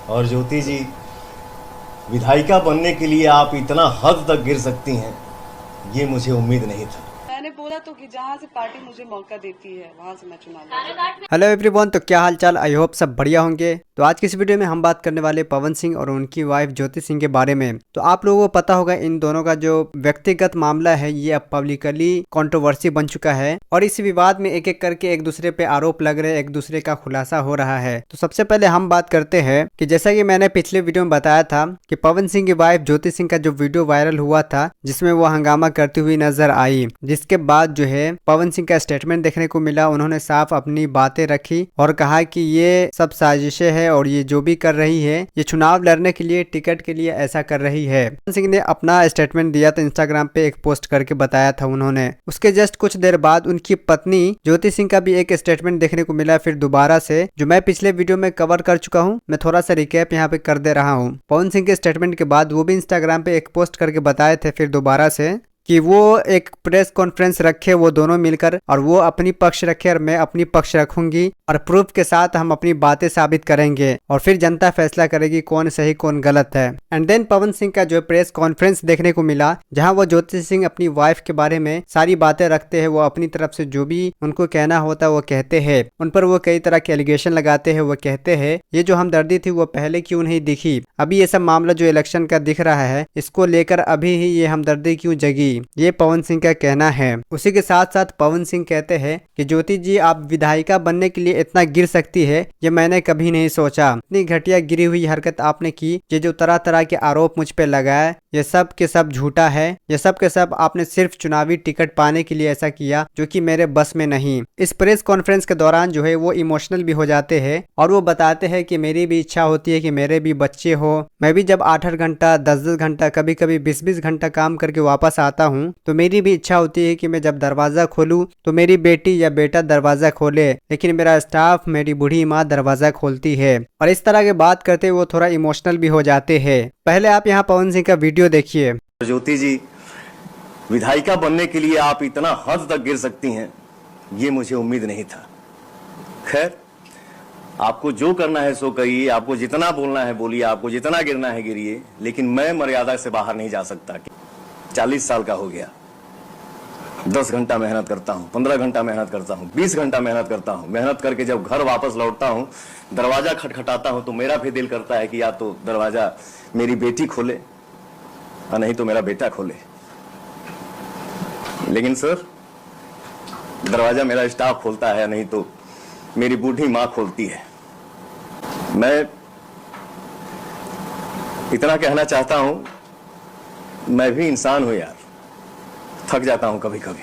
और ज्योति जी, विधायिका बनने के लिए आप इतना हद तक गिर सकती हैं, ये मुझे उम्मीद नहीं था। मैंने बोला तो कि जहाँ से पार्टी मुझे मौका देती है वहाँ से मैं चुनाव लड़ूंगी। हेलो एवरीवन, तो क्या हाल चाल। आई होप सब बढ़िया होंगे। तो आज की इस वीडियो में हम बात करने वाले पवन सिंह और उनकी वाइफ ज्योति सिंह के बारे में। तो आप लोगों को पता होगा इन दोनों का जो व्यक्तिगत मामला है ये अब पब्लिकली कंट्रोवर्सी बन चुका है और इस विवाद में एक एक करके एक दूसरे पे आरोप लग रहे, एक दूसरे का खुलासा हो रहा है। तो सबसे पहले हम बात करते हैं कि जैसा कि मैंने पिछले वीडियो में बताया था कि पवन सिंह की वाइफ ज्योति सिंह का जो वीडियो वायरल हुआ था जिसमें वो हंगामा करती हुई नजर आई, जिसके बाद जो है पवन सिंह का स्टेटमेंट देखने को मिला। उन्होंने साफ अपनी बातें रखी और कहा कि ये सब साजिशें है और ये जो भी कर रही है ये चुनाव लड़ने के लिए, टिकट के लिए ऐसा कर रही है। पवन सिंह ने अपना स्टेटमेंट दिया था, इंस्टाग्राम पे एक पोस्ट करके बताया था उन्होंने। उसके जस्ट कुछ देर बाद उनकी पत्नी ज्योति सिंह का भी एक स्टेटमेंट देखने को मिला फिर दोबारा से, जो मैं पिछले वीडियो में कवर कर चुका हूँ। मैं थोड़ा सा रिकैप यहाँ पे कर दे रहा हूँ। पवन सिंह के स्टेटमेंट के बाद वो भी इंस्टाग्राम पे एक पोस्ट करके बताए थे फिर दोबारा से कि वो एक प्रेस कॉन्फ्रेंस रखे, वो दोनों मिलकर, और वो अपनी पक्ष रखे और मैं अपनी पक्ष रखूंगी और प्रूफ के साथ हम अपनी बातें साबित करेंगे और फिर जनता फैसला करेगी कौन सही कौन गलत है। एंड देन पवन सिंह का जो प्रेस कॉन्फ्रेंस देखने को मिला जहां वो ज्योति सिंह अपनी वाइफ के बारे में सारी बातें रखते हैं। वो अपनी तरफ से जो भी उनको कहना होता है वो कहते हैं, उन पर वो कई तरह के एलिगेशन लगाते हैं। वो कहते हैं ये जो हमदर्दी थी वो पहले क्यों नहीं दिखी, अभी ये सब मामला जो इलेक्शन का दिख रहा है इसको लेकर अभी ही ये हमदर्दी क्यों जगी, ये पवन सिंह का कहना है। उसी के साथ साथ पवन सिंह कहते हैं कि ज्योति जी आप विधायिका बनने के लिए इतना गिर सकती है ये मैंने कभी नहीं सोचा। इतनी घटिया गिरी हुई हरकत आपने की, ये जो तरह तरह के आरोप मुझ पे लगाए ये सब के सब झूठा है। ये सब के सब आपने सिर्फ चुनावी टिकट पाने के लिए ऐसा किया जो कि मेरे बस में नहीं। इस प्रेस कॉन्फ्रेंस के दौरान जो है वो इमोशनल भी हो जाते हैं और वो बताते हैं कि मेरी भी इच्छा होती है कि मेरे भी बच्चे हो। मैं भी जब 8-8 घंटा 10-10 घंटा कभी कभी 20-20 घंटा काम करके वापस आता हूँ तो मेरी भी इच्छा होती है कि मैं जब दरवाजा खोलूं तो मेरी बेटी या बेटा दरवाजा खोले, लेकिन मेरा स्टाफ, मेरी बूढ़ी माँ दरवाजा खोलती है। और इस तरह की बात करते वो थोड़ा इमोशनल भी हो जाते हैं। पहले आप यहाँ पवन सिंह का वीडियो देखिए। ज्योति जी, विधायिका बनने के लिए आप इतना हद तक गिर सकती हैं, ये मुझे उम्मीद नहीं था। खैर, आपको जो करना है सो करिए, आपको जितना बोलना है बोलिए, आपको जितना गिरना है गिरिए, लेकिन मैं मर्यादा से बाहर नहीं जा सकता। 40 साल का हो गया, 10 घंटा मेहनत करता हूँ, 15 घंटा मेहनत करता हूँ, 20 घंटा मेहनत करता हूँ। मेहनत करके जब घर वापस लौटता हूँ, दरवाजा खटखटाता हूँ तो मेरा भी दिल करता है कि या तो दरवाजा मेरी बेटी खोले और नहीं तो मेरा बेटा खोले। लेकिन सर, दरवाजा मेरा स्टाफ खोलता है, नहीं तो मेरी बूढ़ी माँ खोलती है। मैं इतना कहना चाहता हूं, मैं भी इंसान हूं यार, थक जाता हूं कभी कभी।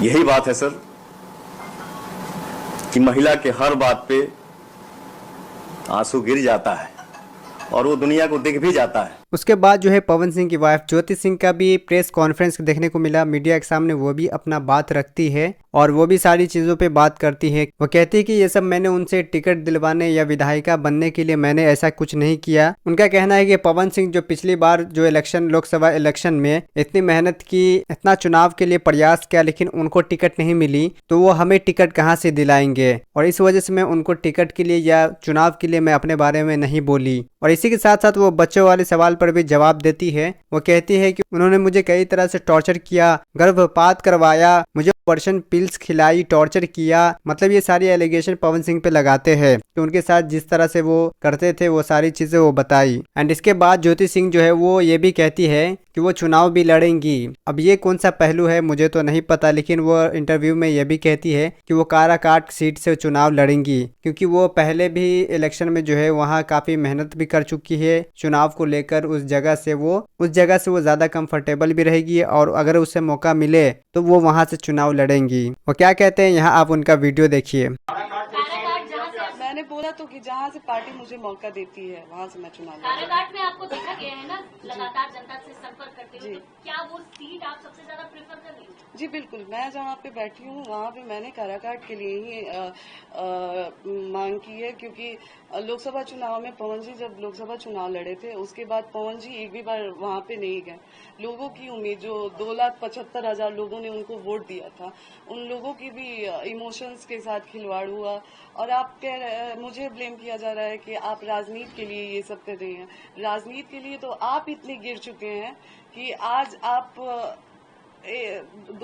यही बात है सर कि महिला के हर बात पे आंसू गिर जाता है और वो दुनिया को दिख भी जाता है। उसके बाद जो है पवन सिंह की वाइफ ज्योति सिंह का भी प्रेस कॉन्फ्रेंस देखने को मिला मीडिया के सामने। वो भी अपना बात रखती है और वो भी सारी चीजों पे बात करती है। वो कहती है कि ये सब मैंने उनसे टिकट दिलवाने या विधायिका बनने के लिए मैंने ऐसा कुछ नहीं किया। उनका कहना है कि पवन सिंह जो पिछली बार जो इलेक्शन, लोकसभा इलेक्शन में इतनी मेहनत की, इतना चुनाव के लिए प्रयास किया, लेकिन उनको टिकट नहीं मिली तो वो हमें टिकट कहाँ से दिलाएंगे, और इस वजह से मैं उनको टिकट के लिए या चुनाव के लिए मैं अपने बारे में नहीं बोली। और इसी के साथ साथ वो बच्चों वाले सवाल पर भी जवाब देती है। वो कहती है कि उन्होंने मुझे कई तरह से टॉर्चर किया, गर्भपात करवाया, मुझे वर्षन पिल्स खिलाई, टॉर्चर किया। मतलब ये सारी एलिगेशन पवन सिंह पे लगाते हैं कि उनके साथ जिस तरह से वो करते थे वो सारी चीजें वो बताई। एंड इसके बाद ज्योति सिंह जो है वो ये भी कहती है कि वो चुनाव भी लड़ेंगी। अब ये कौन सा पहलू है मुझे तो नहीं पता, लेकिन वो इंटरव्यू में ये भी कहती है कि वो काराकाट सीट से चुनाव लड़ेंगी, क्योंकि वो पहले भी इलेक्शन में जो है वहाँ काफी मेहनत भी कर चुकी है चुनाव को लेकर। उस जगह से वो ज्यादा कंफर्टेबल भी रहेगी और अगर उसे मौका मिले तो वो वहाँ से चुनाव लड़ेंगी। वो क्या कहते हैं यहाँ आप उनका वीडियो देखिए। मैंने बोला तो कि जहाँ से पार्टी मुझे मौका देती है वहाँ से मैं चुनाव लड़ूंगी। काराकाट में आपको देखा गया है ना लगातार जनता से संपर्क करते हुए, तो क्या वो सीट आप सबसे ज्यादा प्रेफर कर रही हैं? जी बिल्कुल, मैं जहाँ पे बैठी हूँ वहाँ पे मैंने काराकाट के लिए ही मांग की है, क्योंकि लोकसभा चुनाव में पवन जी जब लोकसभा चुनाव लड़े थे उसके बाद पवन जी एक भी बार वहां पे नहीं गए। लोगों की उम्मीद, जो 2,75,000 लोगों ने उनको वोट दिया था, उन लोगों की भी इमोशंस के साथ खिलवाड़ हुआ। और आप मुझे ब्लेम किया जा रहा है कि आप राजनीति के लिए ये सब कर रही हैं। राजनीति के लिए तो आप इतने गिर चुके हैं कि आज आप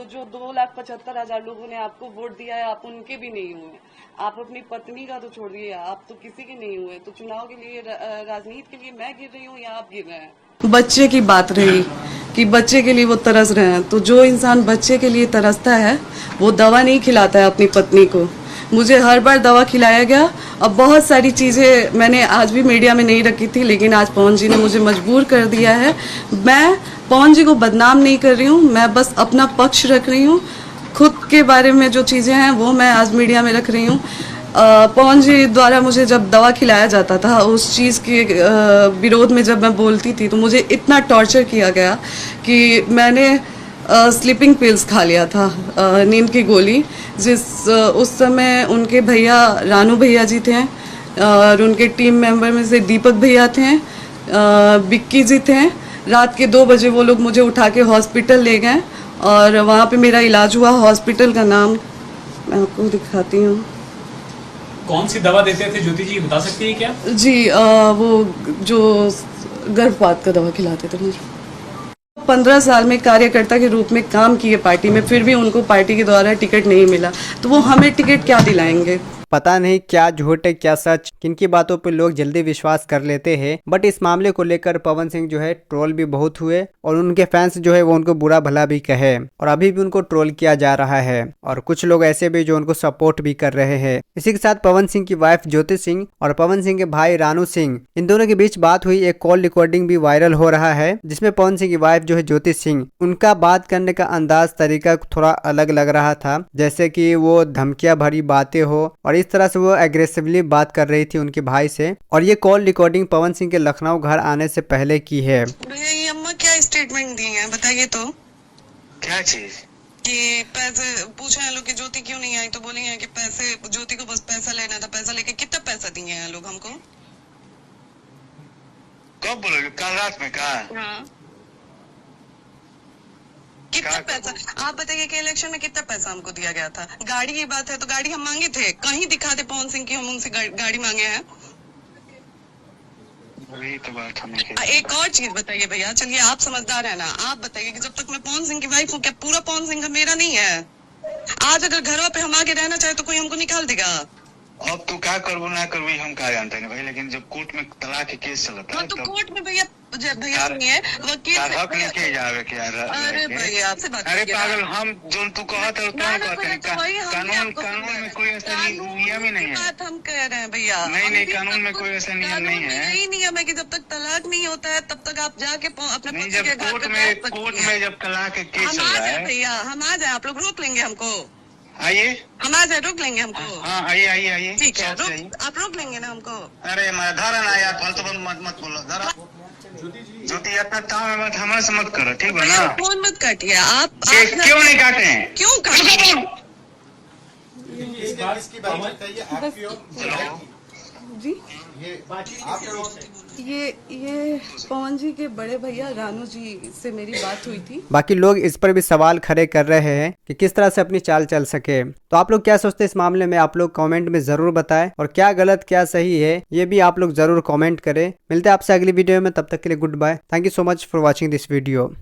जो 2,75,000 लोगों ने आपको वोट दिया है, आप उनके भी नहीं हुए। आप अपनी पत्नी का तो छोड़ दिए, आप तो किसी के नहीं हुए। तो चुनाव के लिए, राजनीति के लिए मैं गिर रही हूँ या आप गिर रहे हैं? बच्चे की बात रही कि बच्चे के लिए वो तरस रहे हैं, तो जो इंसान बच्चे के लिए तरसता है वो दवा नहीं खिलाता है अपनी पत्नी को। मुझे हर बार दवा खिलाया गया। अब बहुत सारी चीज़ें मैंने आज भी मीडिया में नहीं रखी थी, लेकिन आज पवन जी ने मुझे मजबूर कर दिया है। मैं पवन जी को बदनाम नहीं कर रही हूँ, मैं बस अपना पक्ष रख रही हूँ। खुद के बारे में जो चीज़ें हैं वो मैं आज मीडिया में रख रही हूँ। पवन जी द्वारा मुझे जब दवा खिलाया जाता था, उस चीज़ के विरोध में जब मैं बोलती थी तो मुझे इतना टॉर्चर किया गया कि मैंने स्लीपिंग पिल्स खा लिया था, नींद की गोली। उस समय उनके भैया रानू भैया जी थे और उनके टीम मेंबर में से दीपक भैया थे, बिक्की जी थे। रात के 2 बजे वो लोग मुझे उठा के हॉस्पिटल ले गए और वहाँ पे मेरा इलाज हुआ। हॉस्पिटल का नाम मैं आपको दिखाती हूँ। कौन सी दवा देते थे ज्योति जी, बता सकती है क्या? जी वो जो गर्भपात का दवा खिलाते थे मुझे। 15 साल में कार्यकर्ता के रूप में काम किए पार्टी में, फिर भी उनको पार्टी के द्वारा टिकट नहीं मिला, तो वो हमें टिकट क्या दिलाएंगे? पता नहीं क्या झूठ है क्या सच, किनकी बातों पर लोग जल्दी विश्वास कर लेते हैं। बट इस मामले को लेकर पवन सिंह जो है ट्रोल भी बहुत हुए और उनके फैंस जो है वो उनको बुरा भला भी कहे और अभी भी उनको ट्रोल किया जा रहा है और कुछ लोग ऐसे भी जो उनको सपोर्ट भी कर रहे हैं। इसी के साथ पवन सिंह की वाइफ ज्योति सिंह और पवन सिंह के भाई रानू सिंह, इन दोनों के बीच बात हुई। एक कॉल रिकॉर्डिंग भी वायरल हो रहा है जिसमें पवन सिंह की वाइफ जो है ज्योति सिंह, उनका बात करने का अंदाज तरीका थोड़ा अलग लग रहा था, जैसे कि वो धमकियां भरी बातें हो और इस तरह से वो एग्रेसिवली बात कर रही थी उनके भाई से। और ये कॉल रिकॉर्डिंग पवन सिंह के लखनऊ घर आने से पहले की है। भैया ये अम्मा क्या स्टेटमेंट दी है बताइए तो? क्या चीज? कि पैसे पूछे हैं लोग कि ज्योति क्यों नहीं आई, तो बोलेंगे कि पैसे, ज्योति को बस पैसा लेना था। पैसा लेके कितना पैसा दिए हैं लोग हमको? कब बोलोगे? कल रात में कहा? हाँ। कितना पैसा आप बताइए कि इलेक्शन में कितना पैसा हमको दिया गया था? गाड़ी की बात है तो गाड़ी हम मांगे थे, कहीं दिखा दे पवन सिंह की हम उनसे गाड़ी मांगे हैं? वही तो बात हमें। एक और चीज बताइए भैया, चलिए आप समझदार है ना, आप बताइए कि जब तक मैं पवन सिंह की वाइफ हूँ, क्या पूरा पवन सिंह का मेरा नहीं है? आज अगर घरों पे हम आगे रहना चाहे तो कोई हमको निकाल देगा? अब तू क्या करबो ना करबो हम क्या जानते हैं भाई, लेकिन जब कोर्ट में तलाक के केस चलता है तो कोर्ट में भैया सुनिए वकील हक लेके जावे के यार। अरे भैया आपसे बात अरे पागल, हम जो तू कहत है कानून में कोई ऐसा नियम ही नहीं है। बात हम कह रहे हैं भैया। नहीं कानून में कोई ऐसा नियम नहीं है। यही नियम है कि जब तक तलाक नहीं होता है तब तक आप जाके अपने नहीं, जब कोर्ट में जब तलाक के केस चल रहा है भैया हम आ जाए, आप लोग रोक लेंगे हमको? आइए, हम आ जाए, रोक लेंगे हमको? हाँ आइए ठीक है, आप रोक लेंगे ना हमको? अरे धारा ना यार, फालतू मत बोलो। धारा ज्योति अपना काम है, मत हमारे से मत करो, ठीक है ना? फोन मत काटिए आप क्यों नहीं काटे हैं? क्यों काटे? जी ये पवन जी के बड़े भैया रानू जी से मेरी बात हुई थी। बाकी लोग इस पर भी सवाल खड़े कर रहे हैं कि किस तरह से अपनी चाल चल सके। तो आप लोग क्या सोचते हैं इस मामले में, आप लोग कमेंट में जरूर बताएं और क्या गलत क्या सही है ये भी आप लोग जरूर कमेंट करें। मिलते हैं आपसे अगली वीडियो में, तब तक के लिए goodbye. Thank you so much for watching this video.